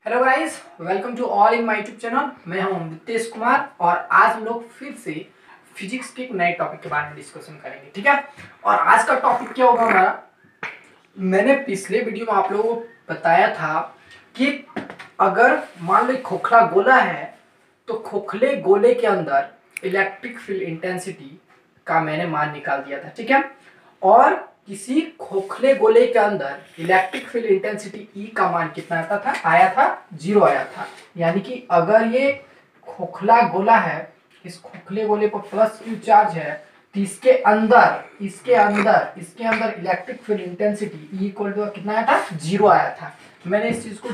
Hello guys, welcome to all in my YouTube channel. मैं हूं नितेश कुमार और आज हम लोग फिर से फिजिक्स के एक नए टॉपिक के बारे में डिस्कशन करेंगे। ठीक है, और आज का टॉपिक क्या होगा हमारा, मैंने पिछले वीडियो में आप लोगों को बताया था कि अगर मान लो एक खोखला गोला है तो खोखले गोले के अंदर इलेक्ट्रिक फील्ड इंटेंसिटी का मैंने मान निकाल दिया था। ठीक है, और किसी खोखले गोले के अंदर इलेक्ट्रिक फील्ड इंटेंसिटी ई का मान कितना आता था, आया था 0 आया था। यानी कि अगर ये खोखला गोला है, इस खोखले गोले पर प्लस क्यू चार्ज है, तो इसके अंदर electric field intensity E equal to कितना आया था, 0 आया था। मैंने इस चीज को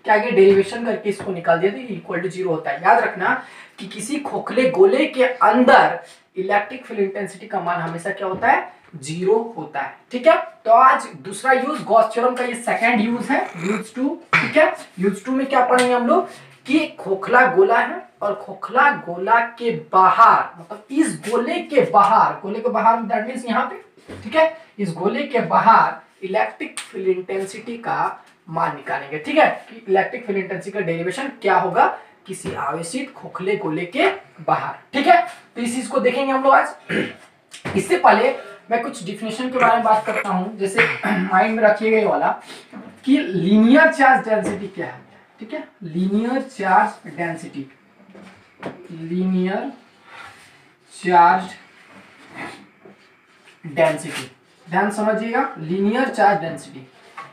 क्या डेरिवेशन करके इसको निकाल दिया था, इक्वल टू 0 होता है। याद रखना कि किसी खोखले गोले के अंदर इलेक्ट्रिक फील्ड इंटेंसिटी का मान हमेशा क्या होता है, 0 होता है। ठीक है, तो आज दूसरा यूज गॉस थ्योरम का, ये सेकंड यूज है, यूज 2। ठीक है, यूज 2 में क्या पढ़ेंगे हम लोग कि खोखला गोला है और खोखला गोला के बाहर, मतलब इस गोले के बाहर दैट मींस यहाँ पे, ठीक है, इस गोले के बाहर इलेक्ट्रिक फील्ड इंटेंसिटी का मान निकालेंगे। ठीक है, कि इलेक्ट्रिक फील्ड इंटेंसिटी का डेरिवेशन क्या होगा किसी आवेशित खोखले गोले के बाहर। ठीक है, तो इस चीज को देखेंगे हम लोग आज। इससे पहले मैं कुछ डिफिनेशन के बारे में बात करता हूं, जैसे माइंड में रखिएगा ये वाला कि लीनियर चार्ज डेंसिटी क्या है। ठीक है, linear charge density, linear charge density, ध्यान समझिएगा। Linear charge density,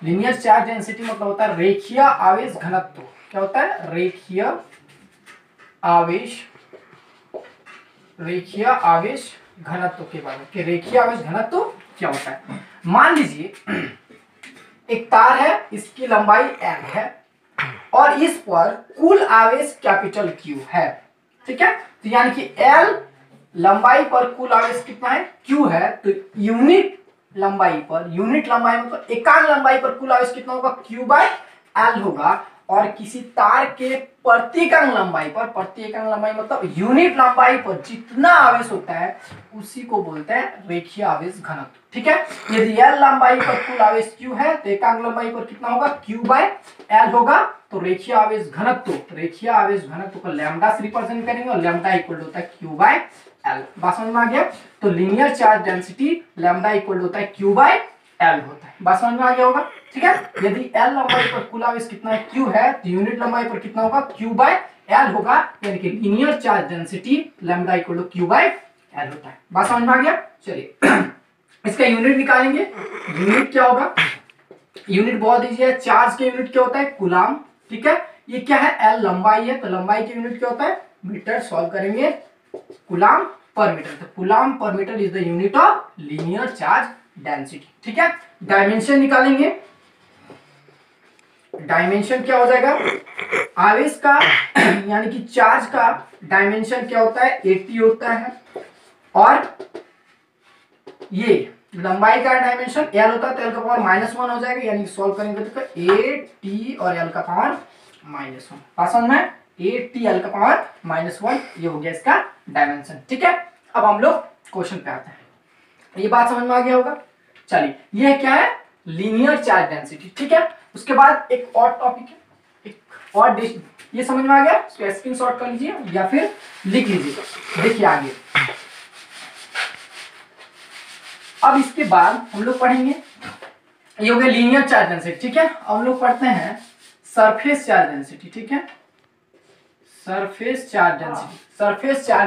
linear charge density मतलब होता है रेखीय आवेश घनत्व। क्या होता है, रेखीय आवेश घनत्व के बारे में, कि रेखीय आवेश घनत्व क्या होता है। मान लीजिए एक तार है, इसकी लंबाई l है और इस पर कुल आवेश कैपिटल Q है। ठीक है, तो यानी कि L लंबाई पर कुल आवेश कितना है, Q है, तो यूनिट लंबाई मतलब एकांक लंबाई पर कुल आवेश कितना होगा, Q/L होगा। और किसी तार के प्रति एकांक लंबाई मतलब यूनिट लंबाई पर जितना आवेश होता है उसी को बोलते हैं रेखीय आवेश घनत्व। ठीक है, यदि L लंबाई पर कुल आवेश Q है तो एकांक लंबाई पर कितना होगा, Q/L होगा। तो रेखीय आवेश घनत्व को लैम्डा से रिप्रेजेंट करेंगे और लैम्डा इक्वल होता है Q/L। बात समझ में आ गया। तो linear charge density lambda equal होता है Q/L होता है। बात समझ में आ गया होगा। ठीक है, यदि L लंबाई पर कुल आवेश कितना है, Q है, तो यूनिट लंबाई पर कितना होगा, Q/L होगा। यानी कि linear charge density lambda equal to Q/L होता है। बात समझ में आ गया। चलिए इसका यूनिट निकालेंगे। यूनिट क्या होगा, यूनिट बहुत इजी है, चार्ज के यूनिट क्या होता है, कूलाम। ठीक है, ये क्या है, L लंबाई है, तो लंबाई की यूनिट क्या होता है, मीटर। सॉल्व करेंगे, कूलाम पर मीटर, तो कूलाम पर metre is the unit of linear charge density. ठीक है, डायमेंशन निकालेंगे। डायमेंशन क्या हो जाएगा, आवेश का यानी कि चार्ज का डायमेंशन क्या होता है, 80 होता है। और ये लंबाई का डायमेंशन L होता है, तो L का पावर -1 हो जाएगा। यानी सॉल्व करेंगे तो AT और L का पावर -1। पास में AT L का पावर -1, ये हो गया इसका डायमेंशन। ठीक है, अब हम लोग क्वेश्चन पे आते हैं। ये बात समझ में आ गया होगा। चलिए, ये क्या है, लीनियर चार्ज डेंसिटी। ठीक है, उसके बाद एक और टॉपिक है, एक और ये समझ में आ गया, इसको स्क्रीनशॉट कर लीजिए या फिर लिख लीजिए। देखिए आगे, अब इसके बाद हम लोग पढ़ेंगे, ये हो गया लीनियर चार्ज डेंसिटी। ठीक है, अब हम लोग पढ़ते हैं सरफेस चार्ज डेंसिटी। ठीक है, सरफेस चार्ज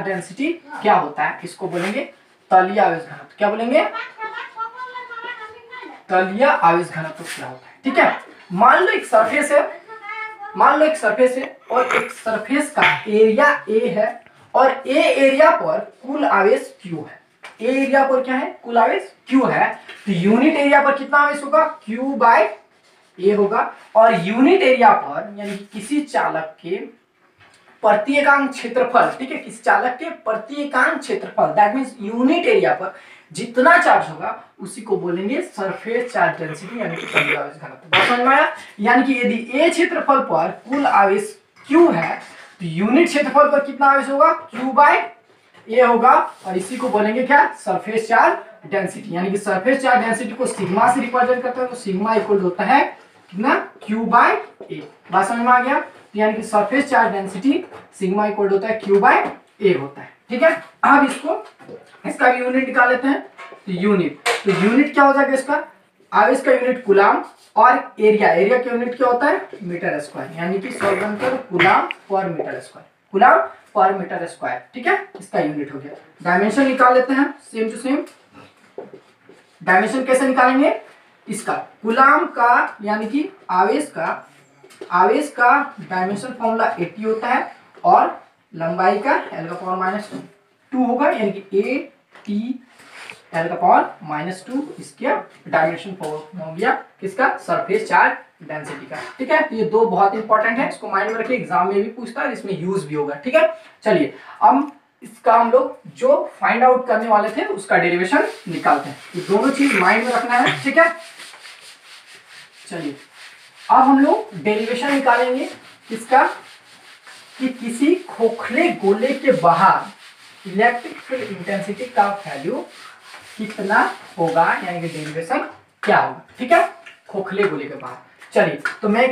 डेंसिटी क्या होता है, इसको बोलेंगे तलीय आवेश घनत्व। क्या बोलेंगे, तलीय आवेश घनत्व क्या होता है। ठीक है, मान लो एक सरफेस है और एक सरफेस का एरिया A है और A एरिया पर कुल आवेश Q है। A एरिया पर क्या है, कुल आवेश Q है, तो यूनिट एरिया पर कितना आवेश होगा, Q/A होगा। और यूनिट एरिया पर यानी किसी चालक के प्रति एकांक क्षेत्रफल, ठीक है, किसी चालक के प्रति एकांक क्षेत्रफल, दैट मींस यूनिट एरिया पर जितना चार्ज होगा उसी को बोलेंगे सरफेस चार्ज डेंसिटी, यानी कि तलीय आवेश घनत्व। बात समझ में आया। यानी कि यदि A क्षेत्रफल पर कुल आवेश Q है तो यूनिट क्षेत्रफल पर कितना आवेश होगा, Q/A होगा। और इसी को बोलेंगे क्या, सरफेस चार्ज डेंसिटी। यानी कि सरफेस चार्ज डेंसिटी को सिग्मा से रिप्रेजेंट करते हैं, तो सिग्मा इक्वल होता है कितना Q/A। बात समझ में आ गया? यानी कि surface charge density sigma equal होता है Q/A होता है। ठीक है, अब इसका भी यूनिट निकाल लेते हैं। तो यूनिट क्या हो जाएगा इसका? आवेश का यूनिट कूलाम और एरिया का यूनिट क्या होता है? मीटर स्क्वायर, यानी कि सॉल्वेंट कूलाम पर मीटर स्क्वायर, कूलाम पर मीटर स्क्वायर। ठीक है, इसका यूनिट हो गया। डायमेंशन निकाल लेते हैं सेम टू सेम। डायमेंशन कैसे निकालेंगे? इसका कूलाम का यानी कि आवेश का डायमेंशन फॉर्मूला 80 होता है और लंबाई का L⁻² होगा, यानी कि AT L⁻², इसके डायमेंशन फॉर्म हो गया किसका? सरफेस चार्ज डेंसिटी का। ठीक है, तो ये दो बहुत इंपॉर्टेंट है, इसको माइंड में रखिए, एग्जाम में भी पूछता है, इसमें यूज भी होगा। ठीक है, चलिए अब इसका हम लोग जो फाइंड आउट करने वाले थे उसका डेरिवेशन निकालते हैं। ये दोनों चीज माइंड में रखना है। ठीक है, चलिए अब हम लोग डेरिवेशन निकालेंगे किसका? कि किसी खोखले गोले के बाहर इलेक्ट्रिक फील्ड इंटेंसिटी का वैल्यू कितना होगा, यानी कि डेरिवेशन क्या होगा। ठीक है, खोखले गोले के बाहर। चलिए तो मैं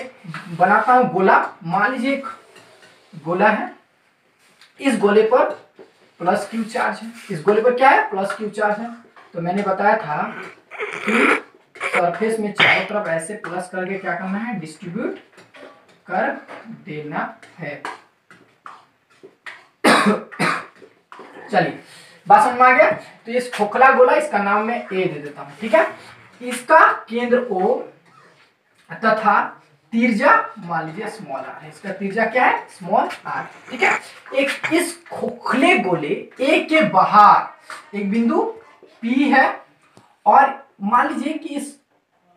बनाता हूं गोला। मान लीजिए एक गोला है, इस गोले पर प्लस Q चार्ज है। इस गोले पर क्या है? प्लस Q चार्ज है। तो मैंने बताया था कि सरफेस में चारों तरफ ऐसे प्लस करके क्या करना है? डिस्ट्रीब्यूट कर देना है। चलिए बात समझ में आ गया? तो इस खोखला गोला, इसका नाम मैं ए दे देता हूं। ठीक है, इसका केंद्र O तथा त्रिज्या मान लीजिए स्मॉल r है। इसका त्रिज्या क्या है? Small r। ठीक है, एक इस खोखले गोले ए के बाहर एक बिंदु P है और मान लीजिए कि इस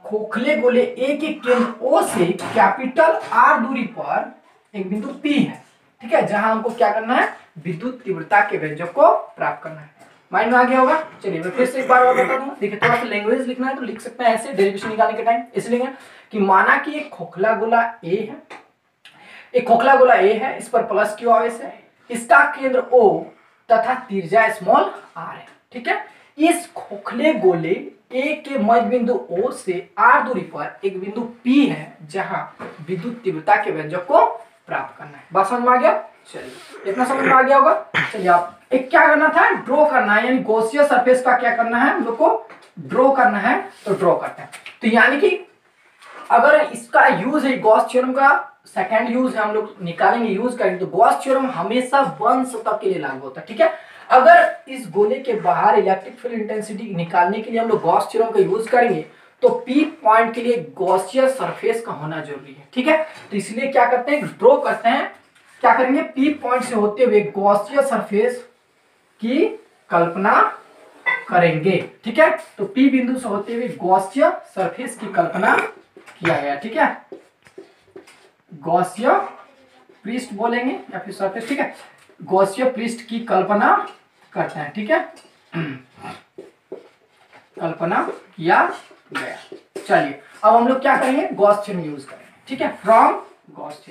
खोखले गोले ए के केंद्र O से कैपिटल R दूरी पर एक बिंदु P है। ठीक है, जहां हमको क्या करना है? विद्युत तीव्रता के व्यंजक को प्राप्त करना है। माइंड में आ गया होगा? चलिए मैं फिर से एक बार और बता दूं। देखिए थोड़ा सा लैंग्वेज लिखना है तो लिख सकते हैं ऐसे डेरिवेशन निकालने के टाइम। इसलिए कि माना कि एक खोखला गोला ए है, एक खोखला गोला ए है, इस पर प्लस Q आवेश है, इसका केंद्र O तथा त्रिज्या स्मॉल r है। ठीक है, इस खोखले गोले ए के मध्य बिंदु O से r दूरी पर एक बिंदु P है जहां विद्युत तीव्रता के व्यंजक को प्राप्त करना है। बात समझ में आ गया? चलिए इतना समझ में आ गया होगा। चलिए आप एक क्या करना था? ड्रॉ करना है, यानी गॉसियन सरफेस का क्या करना है? हम लोग को ड्रॉ करना है। तो ड्रॉ करते हैं। तो यानी कि अगर इसका यूज है गॉस थ्योरम का सेकंड यूज है, हम लोग निकालेंगे यूज करेंगे। तो गॉस थ्योरम हमेशा वन सतह के लिए लागू होता है। ठीक है, अगर इस गोले के बाहर इलेक्ट्रिक फील्ड इंटेंसिटी निकालने के लिए हम लोग गॉस थ्योरम का यूज करेंगे तो P पॉइंट के लिए गॉसियन सरफेस का होना जरूरी है। ठीक है, तो इसलिए क्या करते हैं? ड्रॉ करते हैं। क्या करेंगे? P पॉइंट से होते हुए गॉसियन सरफेस की कल्पना करेंगे। ठीक है, तो P बिंदु से होते हुए गॉसियन सरफेस की कल्पना किया गया। ठीक है, गॉसियन पृष्ठ बोलेंगे या फिर सरफेस। ठीक है, गॉसियन पृष्ठ की कल्पना करते हैं। ठीक है, कल्पना किया गया। चलिए अब हम लोग क्या करेंगे? गॉस थ्योरम यूज करेंगे। ठीक है, फ्रॉम गॉस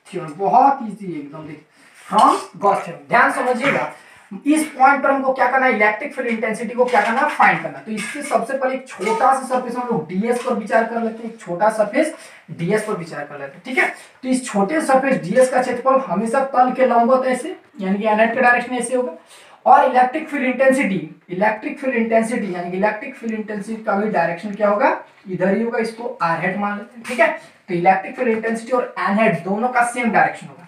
थ्योरम बहुत इजी है एकदम। देखिए फ्रॉम गॉस थ्योरम, ध्यान समझिएगा। इस पॉइंट पर हमको क्या करना है? इलेक्ट्रिक फील्ड इंटेंसिटी को क्या करना है? फाइंड करना। तो इससे सबसे पहले एक छोटा सा सरफेस हम लोग ds पर विचार कर लेते हैं। एक छोटा सरफेस ds पर विचार कर लेते हैं। ठीक है, तो इस छोटे सरफेस ds का क्षेत्रफल हमेशा तल के लंबवत ऐसे, यानी कि एनएट का डायरेक्शन ऐसे होगा। और इलेक्ट्रिक फील्ड इंटेंसिटी यानी कि इलेक्ट्रिक फील्ड इंटेंसिटी का भी डायरेक्शन क्या होगा? इधर ही होगा। इसको r हेड मान लेते हैं। ठीक है, तो इलेक्ट्रिक फील्ड इंटेंसिटी और n हेड दोनों का सेम डायरेक्शन होगा।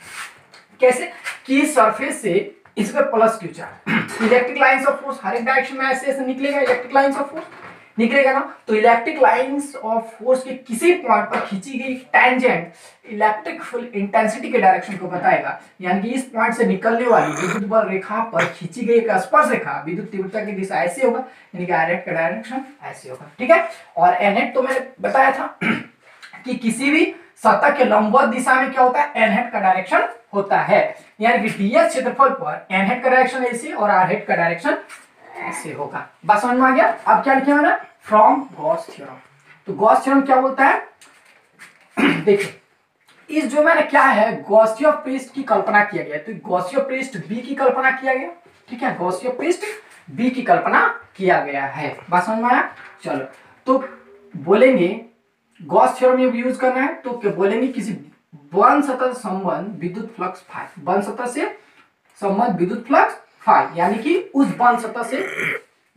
कैसे? कि सरफेस से इस पर plus Q charge, electric lines of force हर एक डायरेक्शन में ऐसे ऐसे निकलेगा। इलेक्ट्रिक लाइंस ऑफ फोर्स निकलेगा ना, तो इलेक्ट्रिक लाइंस ऑफ फोर्स के किसी पॉइंट पर खींची गई टेंजेंट इलेक्ट्रिक फील्ड इंटेंसिटी के डायरेक्शन को बताएगा। यानी कि इस पॉइंट से निकलने वाली विद्युत बल रेखा पर खींची गई एक स्पर्श रेखा विद्युत तीव्रता की दिशा ऐसे होगा, यानी कि आर का डायरेक्शन ऐसे होगा। ठीक है, और एन तो मैंने बताया था कि किसी भी सतह के लंबवत दिशा में क्या होता है? एन हेड का डायरेक्शन होता है, यानी कि ds क्षेत्रफल पर एन हेड का डायरेक्शन ऐसे और आर हेड का डायरेक्शन ऐसे होगा। बात समझ में आ गया? अब क्या लिखे मैंने? From Gauss theorem. तो गॉस थ्योरम क्या बोलता है? देखिए इस जो मैंने क्या है गॉसियन पृष्ठ की कल्पना किया गया। तो गॉसियन पृष्ठ B की कल्पना किया गया। ठीक है, गॉसियन पृष्ठ B की कल्पना किया गया है। बात समझ में आया? चलो तो बोलेंगे गॉस थ्योरम यूज करना है तो क्या बोलेंगे, किसी बंद सतह से संबंध विद्युत फ्लक्स फाई, बंद सतह से संबंध विद्युत फ्लक्स फाई, यानी कि उस बंद सतह से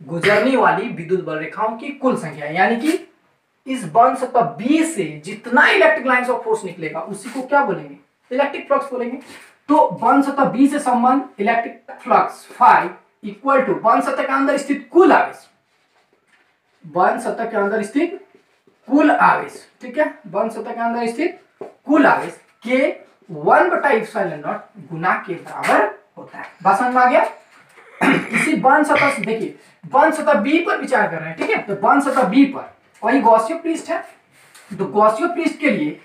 गुजरने वाली विद्युत बल रेखाओं की कुल संख्या, यानी कि इस बंद सतह बी से जितना इलेक्ट्रिक लाइंस ऑफ फोर्स निकलेगा उसी को क्या बोलेंगे, इलेक्ट्रिक फ्लक्स बोलेंगे। तो बंद सतह बी से संबंध electric flux phi equal to बंद सतह के अंदर स्थित कुल आवेश, बंद सतह के अंदर स्थित कुल आवेश, ठीक है, बंद सतह के अंदर स्थित कुल आवेश के 1/ε0 गुना के बराबर होता है। बात समझ में आ गया? इसी बंद सतह से देखिए, बंद सतह बी पर विचार कर रहे हैं, ठीक है, तो बंद सतह बी पर वही गॉसियन पृष्ठ है, तो गॉसियन पृष्ठ के लिए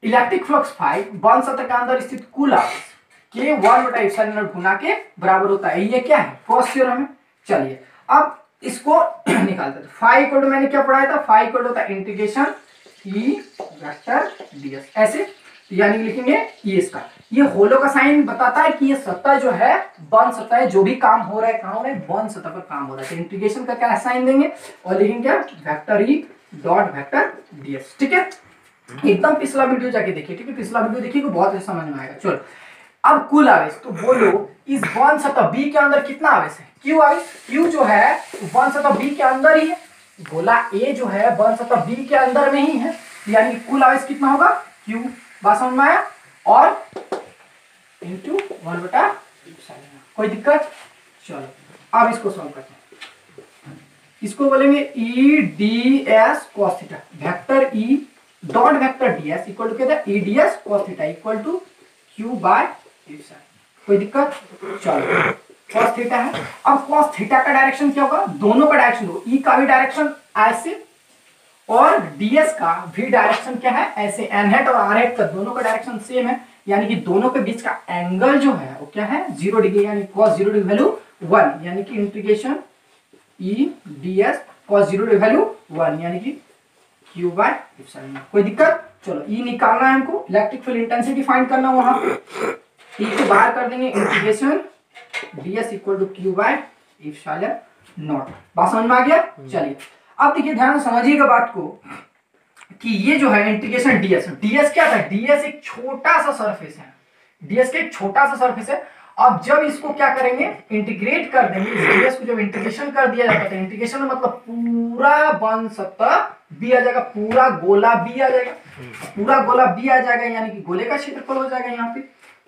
इलेक्ट्रिक फ्लक्स फाई बंद सतह के अंदर स्थित कुल आवेश के 1/ε0 गुना के बराबर होता है। ये क्या है, गॉस थ्योरम है। चलिए अब इसको निकालते हैं। फाई इक्वल टू मैंने क्या पढ़ाया था, फाई इक्वल टू होता है इंटीग्रेशन ई वेक्टर डीएस, ऐसे यानी लिखेंगे ई इसका, ये होलो का साइन बताता है कि ये सतह जो है बंद सतह है, जो भी काम हो रहा है कहां हो रहा है, बंद सतह पर काम हो रहा है। तो इंटीग्रेशन का क्या साइन देंगे और लिखेंगे क्या, vector E dot vector DS, ठीक है। एकदम पिछला वीडियो जाके देखिए, ठीक है, पिछला वीडियो देखिए बहुत अच्छा समझ में आएगा। चलो अब कुल आवेश, तो बोलो इस बंद सतह बी के अंदर कितना आवेश है, क्यू आवेश, क्यू जो है बंद सतह बी के अंदर ही है, गोला ए जो है बंद सतह बी के अंदर में ही है, यानी कुल आवेश कितना होगा, क्यू। बात समझ में आया? और इंटू 1/ε, कोई दिक्कत? चलो अब इसको सॉल्व करते हैं। इसको बोलेंगे E D S cos theta, vector E dot vector D S equal to क्या था, E D S cos theta equal to Q by epsilon. कोई दिक्कत? चलो कॉस थीटा है, अब कॉस थीटा का डायरेक्शन क्या होगा, दोनों का डायरेक्शन होगा, ई का भी डायरेक्शन ऐसे और डीएस का भी डायरेक्शन क्या है ऐसे, एन हेट और आर हेट का दोनों का डायरेक्शन सेम है, यानी कि दोनों के बीच का एंगल जो है वो क्या है 0 डिग्री, यानी cos 0 डिग्री वैल्यू 1, यानी कि इंटीग्रेशन ई डीएस cos 0 डिग्री वैल्यू 1 यानी कि q बाय एप्सिलॉन। कोई दिक्कत? चलो ई निकालना है हमको, इलेक्ट्रिक फील्ड इंटेंसिटी फाइंड करना, वहां ई को बाहर कर देंगे, integration DS equal to q by epsilon naught. बात समझ में आ गया? चलिए अब देखिए ध्यान से समझिएगा बात को कि ये जो है इंटीग्रेशन डीएस, डीएस क्या था, डीएस एक छोटा सा सरफेस है, डीएस का एक छोटा सा सरफेस है। अब जब इसको क्या करेंगे, इंटीग्रेट कर देंगे, इस डीएस को जब इंटीग्रेशन कर दिया जाता है, इंटीग्रेशन मतलब पूरा बंद सतह बी आ जाएगा, पूरा गोला बी आ जाएगा, पूरा गोला बी आ जाएगा, यानी कि गोले का क्षेत्रफल हो जाएगा यहाँ पे।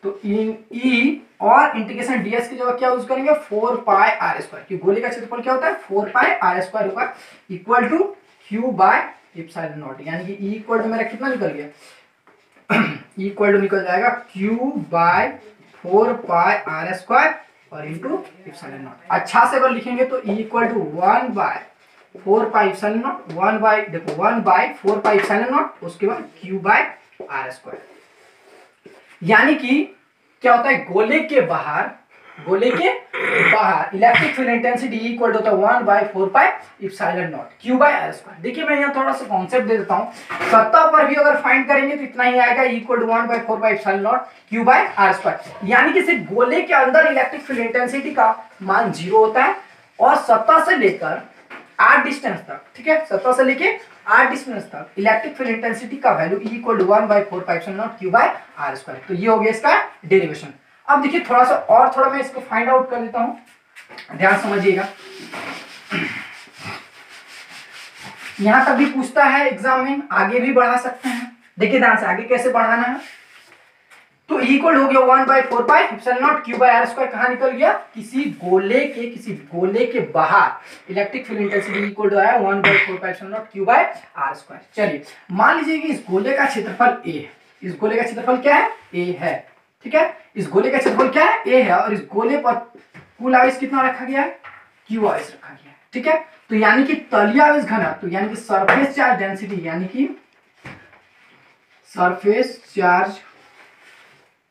तो ई और इंटीग्रेशन डीएस की जगह क्या यूज करेंगे, 4 पाई आर स्क्वायर, कि गोले का क्षेत्रफल क्या होता है 4 पाई आर स्क्वायर होगा equal to Q by epsilon naught, यानी कि ई इक्वल टू मेरा कितना निकल गया, ई इक्वल टू निकल जाएगा Q by 4 pi R square और इंटू एप्सिलॉन नॉट। अच्छा से अगर लिखेंगे तो E equal to 1 by 4 pi epsilon naught, 1 by देखो 1 बाय 4 पाई एप्सिलॉन नॉट, उसके बाद क्यू बाय आर स्क्वायर, यानी कि क्या होता है गोले के बाहर इलेक्ट्रिक फील्ड इंटेंसिटी इक्वल होता है 1 by 4 pi epsilon naught Q by R square. देखिए मैं यहाँ थोड़ा सा कॉन्सेप्ट दे देता हूँ, सतह पर भी अगर फाइंड करेंगे तो इतना ही आएगा equal to 1 by 4 pi epsilon naught Q by R square, यानी कि सिर्फ गोले के अंदर इलेक्ट्रिक फील्ड इंटेंसिटी का मान 0 होता है और सतह से लेकर आर डिस्टेंस तक, ठीक है, सतह से लेके आर डिस्टेंस तक इलेक्ट्रिक फील्ड इंटेंसिटी का value equal to 1 by 4 pi epsilon naught Q by R square. तो ये हो गया इसका डेरिवेशन। अब देखिए थोड़ा मैं इसको फाइंड आउट कर देता हूं, ध्यान समझिएगा। यहां तक भी पूछता है एग्जाम में, आगे भी बढ़ा सकते हैं। देखिए ध्यान से आगे कैसे बढ़ाना है, तो इक्वल हो गया 1 by 4 pi epsilon naught Q by R square, कहां निकल गया, किसी गोले के बाहर electric field intensity equal to आया 1 by 4 pi epsilon naught Q by R square. चलिए मान लीजिए कि इस गोले का क्षेत्रफल ए है, इस गोले का क्षेत्रफल क्या है, ए है, ठीक है, इस गोले का क्षेत्रफल क्या है, ए है, और इस गोले पर कुल आवेश कितना रखा गया है, क्यू आवेश रखा गया है, ठीक है। तो यानी कि तलीय आवेश घनत्व, यानी कि सरफेस चार्ज डेंसिटी, यानी कि सरफेस चार्ज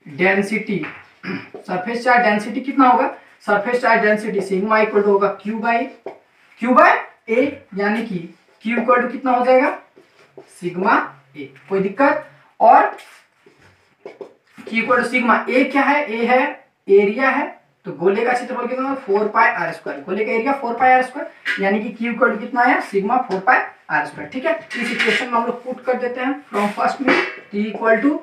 डेंसिटी कितना होगा, surface charge density sigma equal to होगा क्यू बाय ए, यानी कि क्यू इक्वल टू कितना हो जाएगा सिग्मा ए। कोई दिक्कत? और क्यू इक्वल टू सिग्मा ए क्या है, ए है एरिया है, तो गोले का क्षेत्रफल कितना 4 पाई आर स्क्वायर, गोले का एरिया 4 पाई आर स्क्वायर, यानी कि क्यू इक्वल कितना है सिग्मा 4 पाई आर स्क्वायर। ठीक है, इस इक्वेशन में हम लोग पुट कर देते हैं फ्रॉम फर्स्ट में T equal to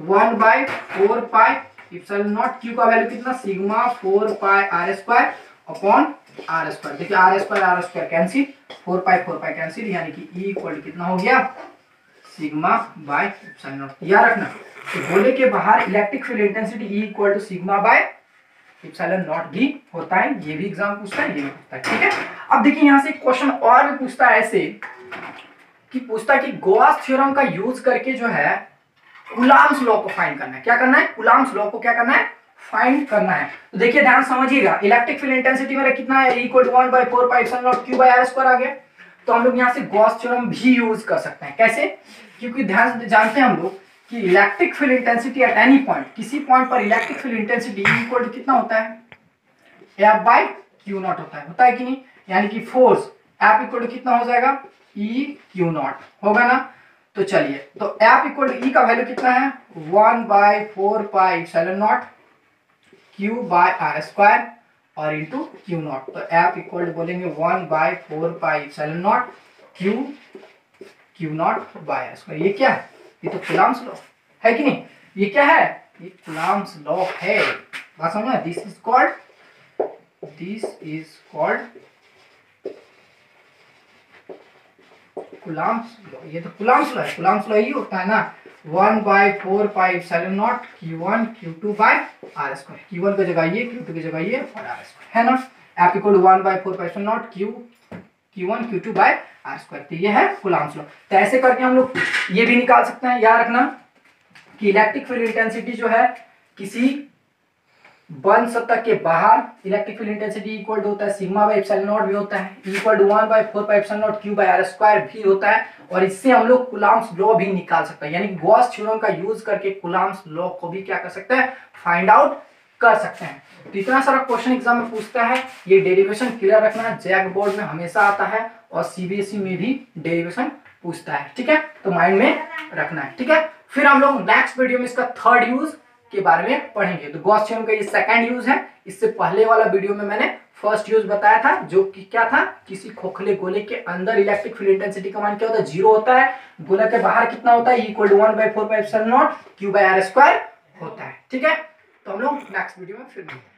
1/4 pi epsilon naught, Q का वैल्यू कितना sigma 4 pi R square upon R square. देखिए R square cancel, 4 pi cancel, यानी कि ई इक्वल कितना हो गया सिग्मा बाय एप्सिलॉन नॉट। याद रखना, तो गोले के बाहर electric field intensity E equal to sigma by epsilon naught भी होता है, ये भी एग्जाम पूछता है, ये भी पूछता है। ठीक है, अब देखिए यहाँ से क्वेश्चन और भी पूछता है ऐसे कि पूछता है कि गॉस थ्योरम का यूज करके जो है कूलम्ब्स लॉ को फाइंड करना है। क्या करना है, कूलम्ब्स लॉ को क्या करना है फाइंड करना है। तो देखिए ध्यान समझिएगा, इलेक्ट्रिक फील्ड इंटेंसिटी मेरा कितना है equal to 1/4 pi epsilon naught Q by R square आ गया। तो हम लोग यहाँ से गॉस थ्योरम भी यूज कर सकते हैं। कैसे, क्योंकि ध्यान जानते हैं हम लोग कि electric field intensity at any point, किसी पॉइंट पर electric field intensity equal to कितना होता है एफ बाय क्यू नॉट होता है कि नहीं, यानी कि फोर्स एफ इक्वल टू कितना हो जाएगा ई क्यू नॉट होगा ना। तो चलिए, तो एफ इक्वल टू ई का वैल्यू कितना है 1/4 pi epsilon naught Q by R square और इंटू क्यू नॉट। तो एफ इक्वल टू बोलेंगे 1/4 pi epsilon naught Q naught by R square. ये क्या है, ये तो कूलम्ब्स लॉ है कि नहीं, ये क्या है ये कूलम्ब्स लॉ है। बात समझ में, this is called Coulomb's law. ये तो कूलम्ब्स लॉ है, कूलम्ब्स लॉ ही होता है ना 1/4 pi epsilon naught Q1 Q2 by R square. Q1 की जगह ये, Q2 की जगह ये और आर स्क्वायर है ना। F equal to 1/4 pi epsilon naught Q1 Q2 by R square. तो ये है कूलम्ब्स लॉ। तो ऐसे करके हम लोग ये भी निकाल सकते हैं। याद रखना कि इलेक्ट्रिक फील्ड इंटेंसिटी जो है किसी बंद सतह के बाहर electric field intensity equal to होता है सिग्मा बाय एप्सिलॉन नॉट भी होता है, equal to 1/4 pi epsilon naught Q by R square भी होता है। और इससे हम लोग कूलम्ब्स लॉ भी निकाल सकते हैं, यानी कि गॉस थ्योरम का यूज करके कूलम्ब्स लॉ को भी क्या कर सकते हैं फाइंड आउट कर सकते हैं। तो इतना सारा क्वेश्चन एग्जाम में पूछता है, ये डेरिवेशन क्लियर रखना, जैक बोर्ड में हमेशा आता है और सीबीएसई में भी डेरिवेशन पूछता है। ठीक है, तो माइंड में रखना है। ठीक है, फिर हम लोग नेक्स्ट वीडियो में इसका थर्ड यूज के बारे में पढ़ेंगे। तो गॉस थ्योरम का ये सेकंड यूज है। इससे पहले वाला वीडियो में मैंने फर्स्ट यूज बताया था, जो कि क्या था, किसी खोखले गोले के अंदर इलेक्ट्रिक फील्ड इंटेंसिटी का मान क्या होता है 0 होता है, गोले के बाहर कितना होता है equal to 1/4 pi epsilon naught Q by R square होता है। ठीक है, तो हम लोग नेक्स्ट वीडियो में फिर मिलेंगे।